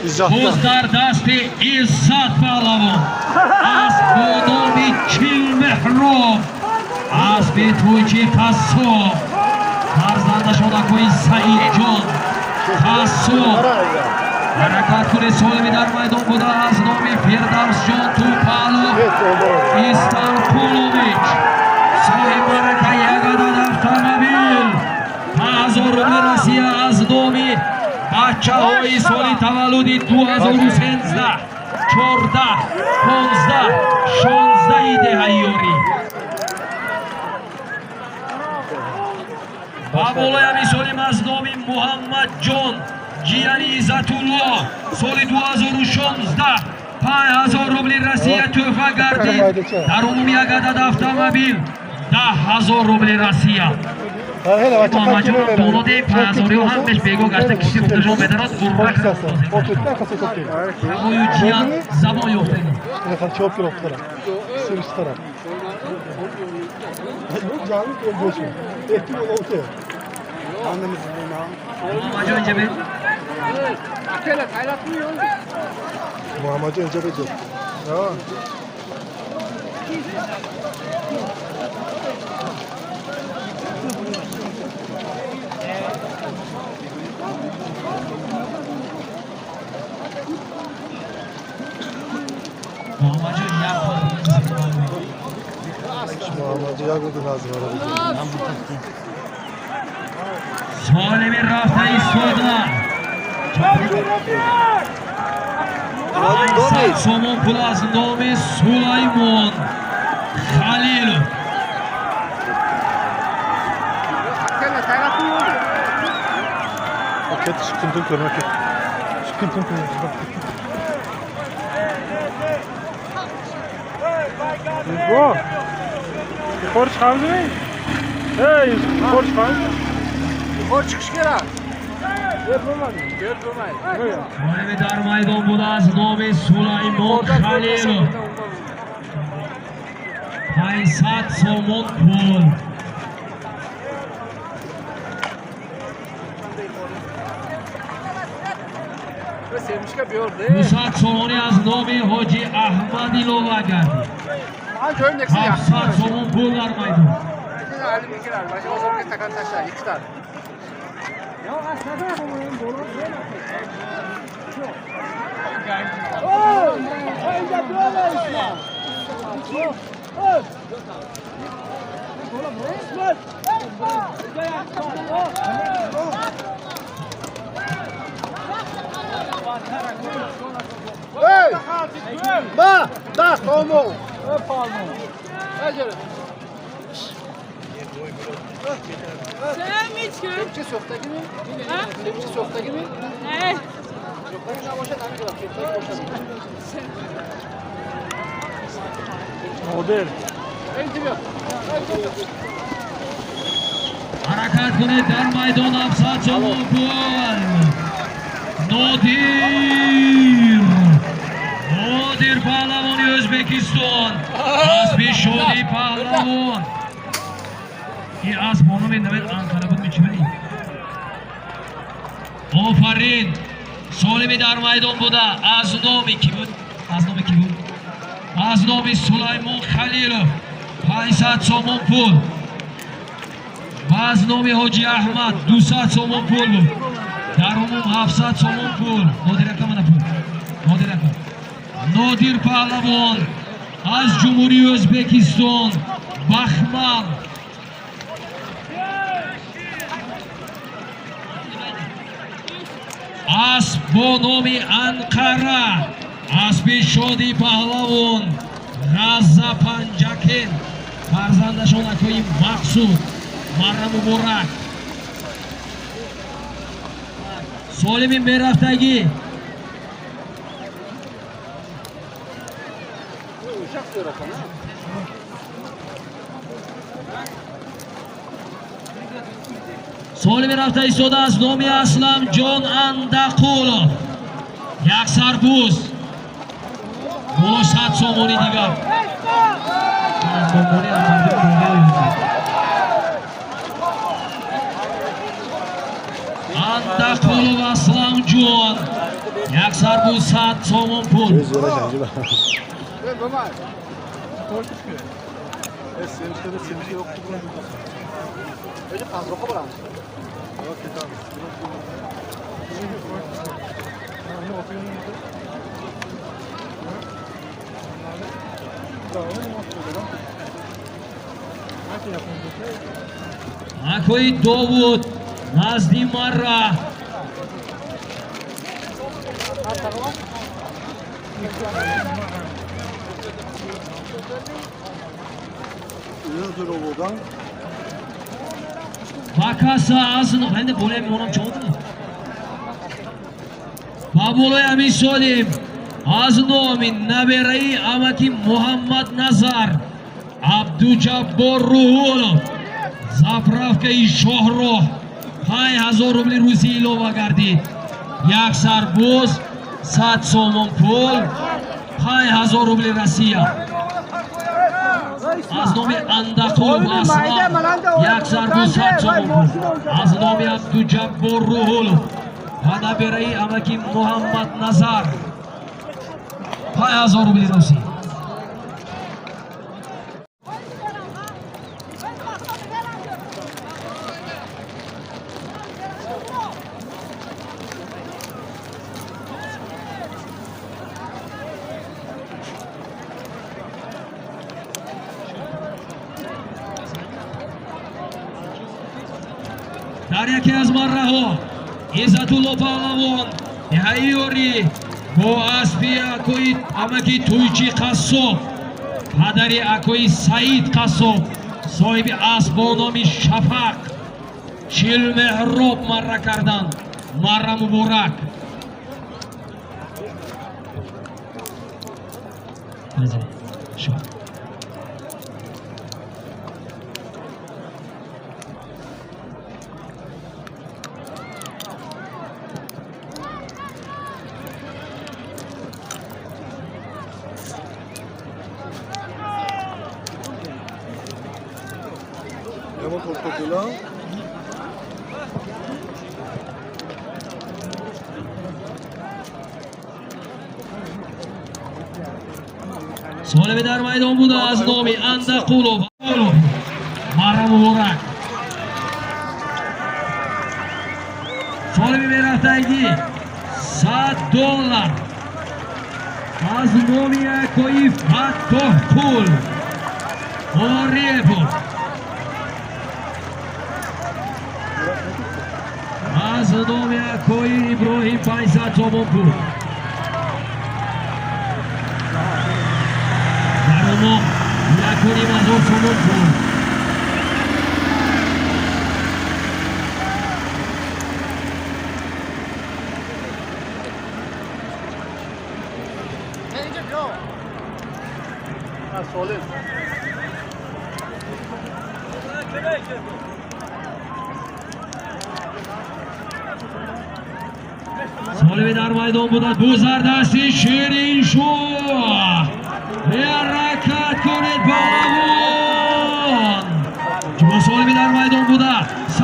Buzlar dasti İzzat Palavon. Asbonomi Chilmehrob. Asbetuvchi Qassob. Farzandashonakoi Saidjon Qassob. Harakat kuni Solimi dar maydon buda az nomi Firdavsjon Tupalov. Istanpulovich. Sohib Baraka Yagadon avtomobil. 1000 rubl Rossiya az nomi Bachchahoyi soli tavalludi 2013 14 15 16 idi hayyori. Babolayami soli maznomi Muhammadjon Jiyani Izzatullo soli 2016 5000 rubl Rossiya tuhfa gardid. Dar umumi Yagadon avtomobil 10000 rubl Rossiya. Muhammadjon Dolodi 5000 ham besh bego gashta kishi xudjon bedarod urrak. Oyu jiyan zamon yo'q dedi. Çok yok taraf. Sürüş taraf. Bu canlı ölçü. Etki yolu ortaya. Annemiz buna. Muhammadjon Cebel. Akela kaylatmıyor. Muhammadjon Cebel diyor. Ya. Muhammadjon yapmadı. Muhammadjon yakmadı lazım arada. Solimi rafta istoda. Aysat somon plus nomi Sulaymon Khalilov. Akela kaylatmıyor. Paket sıkıntı görmek. Sıkıntı görmek. Bu. Yukarı çıkalım mı? Hey, yukarı çıkalım. Yukarı çıkış kerak. Yapılmadı. Solimi dar maydon budaz nomi Sulaymon Khalilov. Aysat somon pul. Sevmişke bir yol değil. Musat somoni az nomi Hoji Ahmadilov agardi. Köyün neksi yaxşı. Afsat somon pul dar maydon. Alim ikiler. Başka o zaman takan taşlar. İki tane. Ya aşağıda yapamıyorum. Doğru değil mi? Oh! Önce böyle İslam. Oh! İsmet! Hey! Ba! Da! Como? Sevimci soktaki mi? Sevimci soktaki mi? Evet. Soktaki ne boşa tane kadar. Soktaki boşa. Model. Eğitim yok. Harakat kuni dar maydon afsat somon pul. Nodir Pahlavoni O'zbekiston. Asbi Shodi Pahlavon. Ki asbonim endi men Ankara bunmichmani. Ofarin. Solimi dar maydon buda aznomi kim? Aznomi Sulaymon Khalilov. 500 somon pul. Baznomi Hoji Ahmad 200 somon pul. Dar umum 700 somon pul. Nodir aka mana pul. Nodir aka. Nodir Pahlavon az Cumhuriy O'zbekiston Baxmal. Asbonomi Ankara Asbi Shodi Pahlavon G'azza Panjaken farzandashonakoi Maqsud Marra Muborak Solimi Merafdagi Solimi rafta istoda az nomi Aslamjon Andaqulov Yaksarbuz Bo'lsat somoni digar Andaqulov Aslamjon یک سر بود 100 سوم پول. Göz yola şancı bak. Evet normal. Sevinçte de sevinçte yoktu bunun. Önce fazla kovalan. Yok yeter. Акои Довуд назди Марра. Yıldır oğuldan. Vakasa ağzını ben de böyle mi onam çoğdu mu? Baboloya misolim ağzını min nabereyi amaki Muhammed Nazar Abdujabbor Ruhulov Zapravkai Shohroh 5000 rubli ruzi ilova gardid. یک سربوز 100 سومون پول 5000 روبل Россия. از نام اندقلوب اسما یک سربوز 100 سومون پول از نام عبدالجبار روحولو و نبرهی امکی محمد نظر 5000 روبل روسی. در یکی از مره‌ها عزت‌الله پهلوان یحیاری با اسبی اکوی امکی تویچی قصاب پدری اکوی سعید قصاب صاحب اسب با نام شفق 40 محراب مره کردن. مره مبارک. Ama portakala. سالم در میدان بوده از نام اندقلوب مره مبارک. سالمی میرفتگی $100 از نام اکوی فتح پول آریه پول از نام اکوی ابراهیم 500 تومان پول در نام یکونی مزار تومان پول Solim. سالمی در میدان بودد بوزر دستی شیرین شو حرکت کنید بالوان جوا. سالمی در میدان بودد $100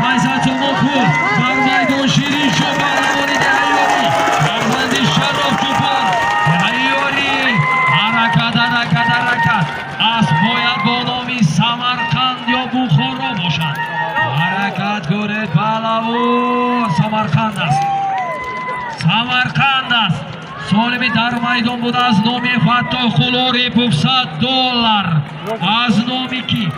500 تومان پول در میدان شیرین شو بالوانی دهیاری فرزندی شرف جوپان دهیاری حرکت اسب باید با نامی سمرقند یا بخارا باشد. حرکت کنید بالوان. سمرقند است. سمرقند است. سالمی در میدان بود از نام فتح خلوری $100 از نامی کی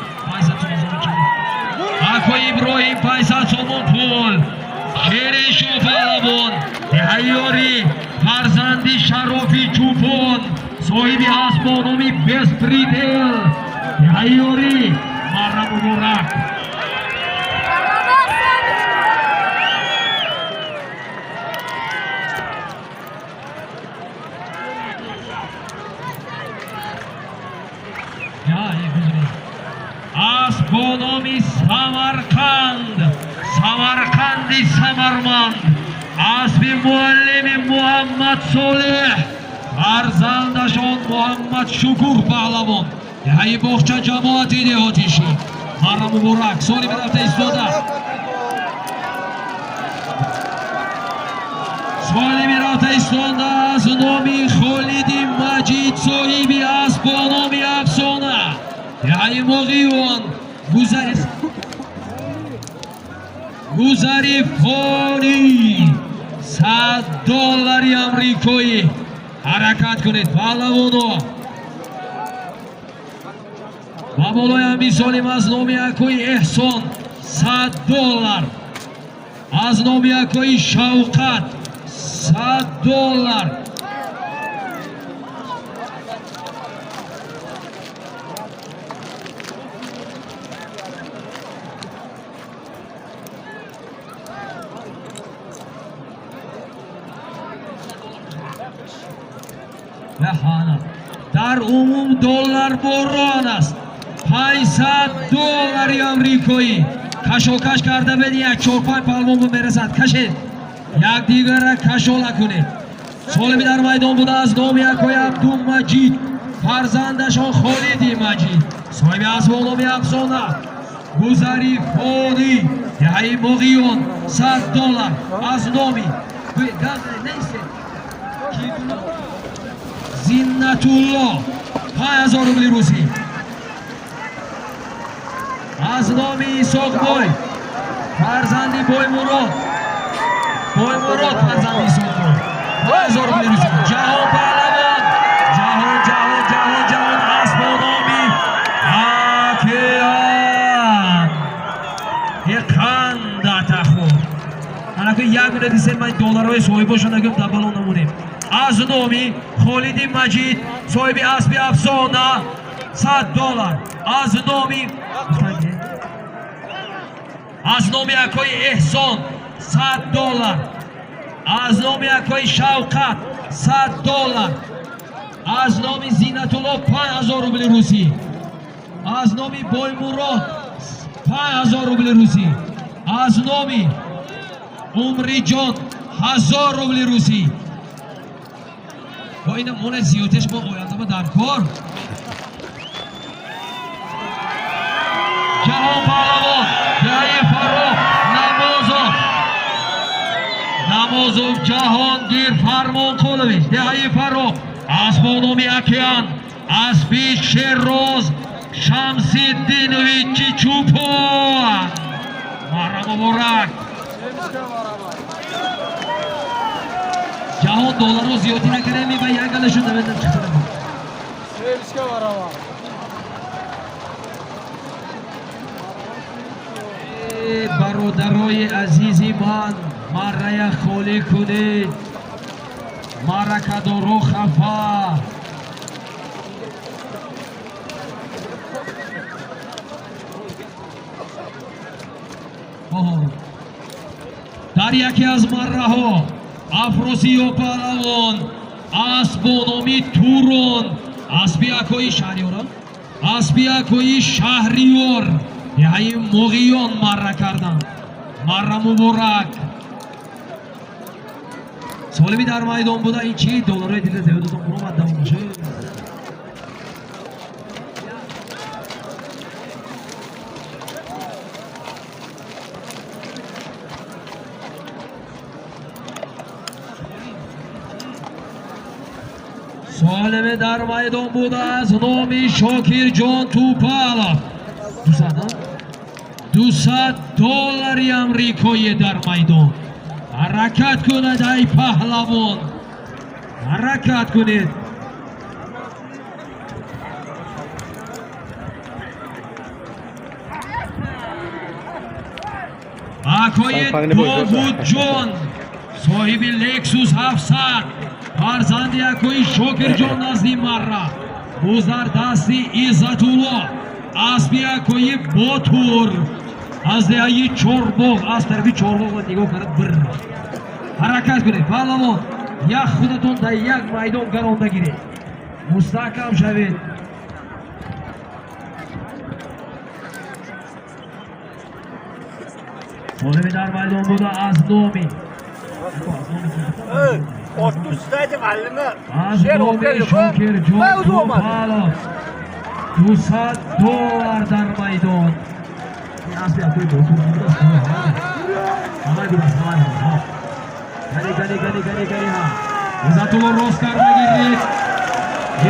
اکوی ابراهیم 500 تومان پول شیرین شو پهلوان دهیاری فرزندی شرافی چوپان صاحب اسب با نامی بسپریدل دهیاری مره مبارک. اسب با نامی سمرقند سمرقندی سمرمند اسب معلم محمد صالح فرزندشان محمد شکور پهلوان دهی باغچه جماعتی دهاتیشی مره مبارک. سالی برفته ایستاده صاحب رفتستان از نامی خالدی مجید صاحبی از با نامی افسانه یعنی موقعیون گذری فانی $100 امریکایی حرکت کنید پهلوانو و بالای هم میسانیم از نامی اکوی احسان $100 از نامی اکوی شوقت $100 در عموم دلار بران است $500 امریکایی کشوکش کرده بید یک 4-5 پلوان برسد کشید یک دیگر را کشوله کنید سالمی در میدان بوده از نامی اکوی عبدالمجید فرزندشان خالدی مجید صاحب اسباب نامی افسانه گذری فانی یعنی موقعیون $100 از نامی زینت الله $5000 روسی از نام ایساق بای فرزندی بای مراد فرزند ایساق بای $5000 روسی جهان پهلوان جهان از با نامی اکیان یکندت خود حالا یک میره دیسه من دلارهای صاحب باشن اگه دبالان نمونیم از نامی خالدی مجید صاحب اسب افسانه $100 از نامی اکوی احسان $100 از نامی اکوی شوقت $100 از نامی زینت الله $5000 روسی از نامی بای مراد $5000 روسی از نامی عمری جان $1000 روسی با این مون زیادش با آینده با در کار جهان پهلوان دهی فرخ نمازov جهانگیر فرمان قولوی دهی فرخ از با نامی اکیان از پیش شیرروز شمسی دینویچی چوپان مرم مبارک جهان دلار رو زیادی نکنه می به یک گلشون نمیدن چطور برادرای عزیزی من مرا خالی کنید مرا کدارو خفا در یکی از مره ها افروسی و پهلوان اسب با نامی تورون اسبی اکوی شهریار اسبی اکوی شهریار یعنی موقعیان مره کردن مره مبارک سالمی در میدان بوده این چی دلارای دیده زیادتون برو مدام باشه سالمه در میدان بوده از نامی شاکر جان توپالا $200 امریکایی در میدان حرکت کنید ای پهلوان حرکت کنید آقای داوود جان صاحب لکسوس 700 فرزندی اکوی شاکر جان نزدی مره بوزر دستی عزت الله اسبی اکوی باتور از دیگه چورباغ از طرفی چورباغ و نگاه کرد بر حرکت کنید پهلوان یک خودتون در یک میدان گرانده گیرید مستحکم شوید سالمی در میدان بوده از نامی از نامی شاکر جان توپالا $200 در میدان این اسبی اکوی باتور همه Gani ha. Izatullo Rostarga girdik.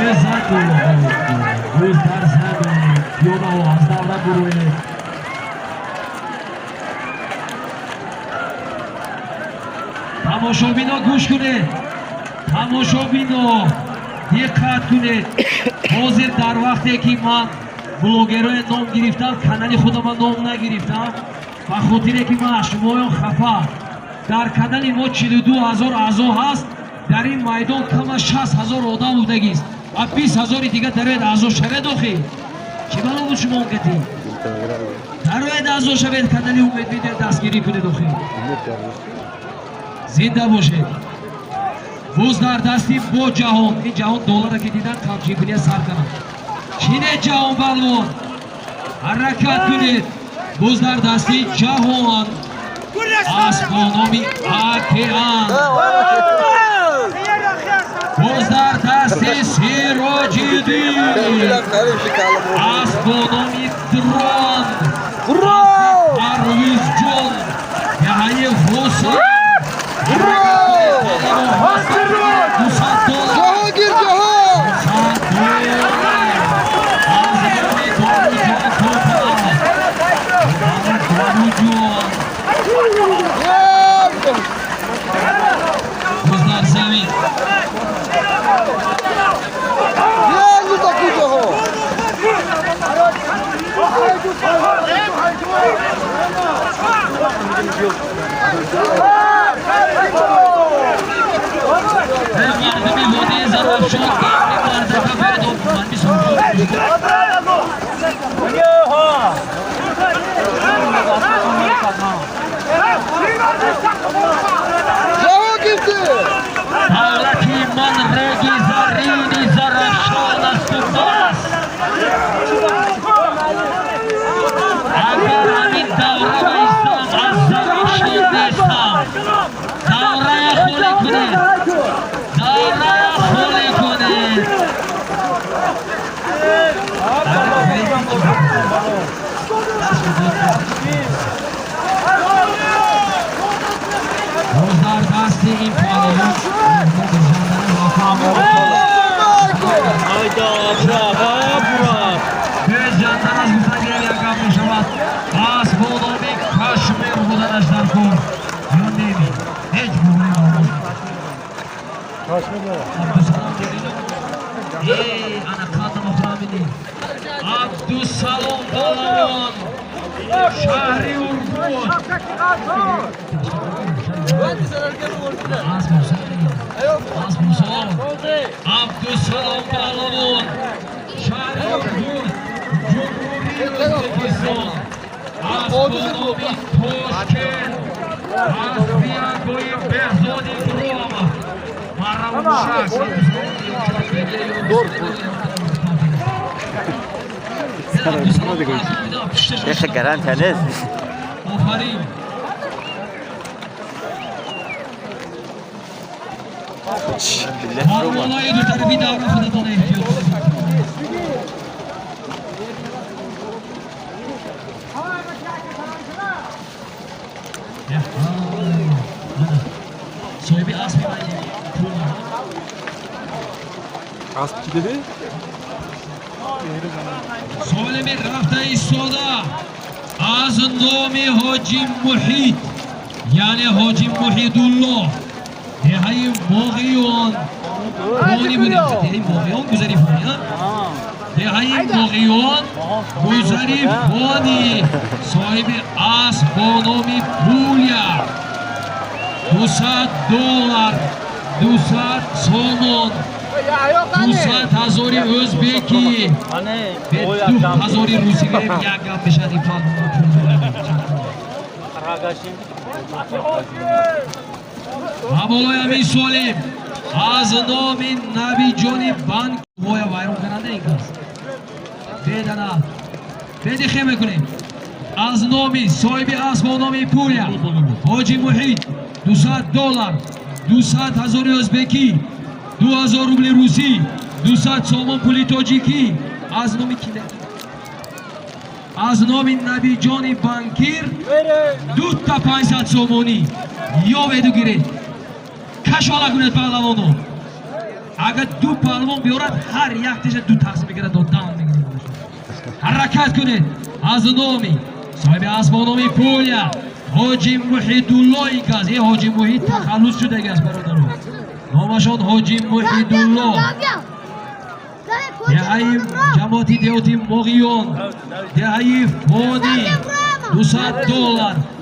Izatullo. O'z darsida piyoda ovoz davra guruhi. Tomoshabino go'sh kunid. Tomoshabino diqqat kunid. Hozir dar vaqte ki man blogerای نام گرفتم کانال خودم نام نگرفتم و خاطره که من شمایان خفا در کانال ما 42,000 اعضا هست در این میدان کم 60,000 آدم بودگیست و 20,000 دیگه در باید اعضا شود آخی چی معلوم بود شما اونگتی در باید اعضا شود کانال امید ویدیو دستگیری کنید آخی زنده باشید باز در دستی با جهان این جهان دلار که دیدن کمچین کنید سر کنم چینه جهان بالون حرکت کنید باز در دستی جهان اسبانامی آکیان باز در دستی سیراجیدی اسبانامی درون پرویز جون یهی حسین جهانگیر جهان Buzlar zamin. Mardimi vodiye zarafshon mardaka bedo man bi Davlati man regi zarini zarafshon astudas agar amin davra baistam az zamin shindestam davraya kholi kuned davraya kholi kuned Rozdar dasti in palon Hayda bravo bravo Göz candan az güzel yakam yaşamak Asbonomi Kaşmir budanajlar kur Yöndemi Hiç problem olmaz Abdüsalam dediğini Ey anakanlı muhramini Abdüsalam Balamon Şahri Urgun Abdüsalam Balamon Şahri Urgun Cumhuriyet Özbekistan Asbonomi Toshkent Asbiya Goyi Behzodi Groma Marramun Şahs شيخ قران تنس آفرین هارمونای دو طرفی دور خودتان احتیاط صاحبی اسبی Asp ki dedi? سوال می رفته ایستاده از نام حاجی محیط یعنی حاجی محیط الله دهی موقعیان فانی بودیم دهی موقعیان گذاری فانی دهی موقعیان گذاری فانی صاحب اسبانامی پولیا $200 200 سومون 200,000 özbeki ve 2,000 rusi verip yakam bişadi falan Maboloya mi solim az nomin nabi joni bank boya bayram kanande inkas bedana bedi kheme kunim az nomi sohibi asbonomi pulya Hoji Muhit $200 200,000 özbeki 2,000 روبل روسی 200 سومون پولی تاجیکی از نام کی از نام نبی جان بانکیر 2 تا 500 سومونی یا بدو گیره کشاله کنید پهلوانو. اگر دو پهلوان بیارد هر یک تیش دو تقسیم میگیرد و دام میگیرد. حرکت کنید از نامی صاحب اسبانامی پولیا حاجی محیدالله ایکاز. این حاجی محید تخلص شده است برادران. نامشان حاجی محیدالله. دهی جماعتی دیوتی مغیون دهی فونی $200